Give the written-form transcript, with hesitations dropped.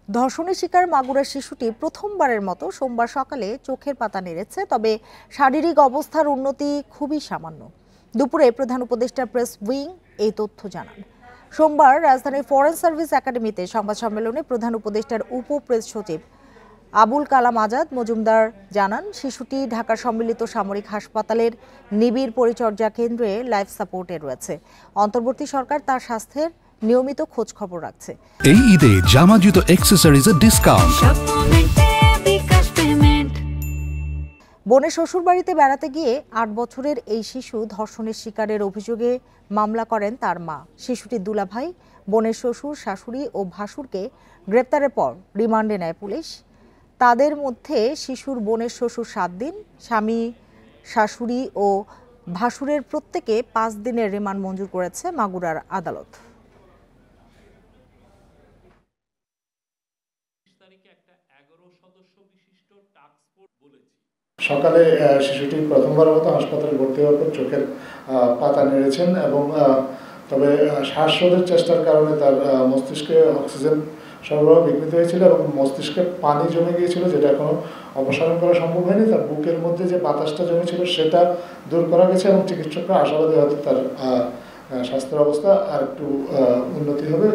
ধর্ষণের শিকার মাগুরার শিশুটি প্রথমবারের মতো সোমবার সকালে চোখের পাতা নেড়েছে, তবে শারীরিক অবস্থার উন্নতি খুবই সামান্য। দুপুরে প্রধান উপদেষ্টা প্রেস উইং এই তথ্য জানান। সোমবার রাজধানীর ফরেন সার্ভিস একাডেমিতে সংবাদ সম্মেলনে প্রধান উপদেষ্টার উপ প্রেস সচিব আবুল কালাম আজাদ মজুমদার জানান, শিশুটি ঢাকার সম্মিলিত সামরিক হাসপাতালের নিবিড় পরিচর্যা কেন্দ্রে লাইফ সাপোর্টে রয়েছে। অন্তর্বর্তী সরকার তার স্বাস্থ্যের নিয়মিত খোঁজ খবর রাখছে। এই ঈদে জামা জুতো অ্যাক্সেসরিজের ডিসকাউন্ট। বোনের শ্বশুরবাড়িতে বেড়াতে গিয়ে ৮ বছরের এই শিশু ধর্ষণের শিকারের অভিযোগে মামলা করেন তার মা। শিশুটির দুলাভাই, বোনের শ্বশুর, শাশুড়ি ও ভাসুরকে গ্রেপ্তারের পর রিমান্ডে নেয় পুলিশ। তাদের মধ্যে শিশুর বোনের শ্বশুর ৭ দিন, স্বামী, শাশুড়ি ও ভাসুরের প্রত্যেকে ৫ দিনের রিমান্ড মঞ্জুর করেছে মাগুরার আদালত। সকালে শিশুটি প্রথমবারের মতো হাসপাতালে ভর্তি হওয়ার পর চোখের পাতা নেড়েছেন এবং তবে শ্বাসরোধের চেষ্টার কারণে তার মস্তিষ্কে অক্সিজেন সরবরাহ বিঘ্নিত হয়েছিল এবং মস্তিষ্কে পানি জমে গিয়েছিল, যেটা এখনো অপসারণ করা সম্ভব হয়নি। তার বুকের মধ্যে যে বাতাসটা জমেছিল সেটা দূর করা গেছে এবং চিকিৎসকরা আশাবাদী হয়তো তার স্বাস্থ্যের অবস্থা আর একটু উন্নতি হবে।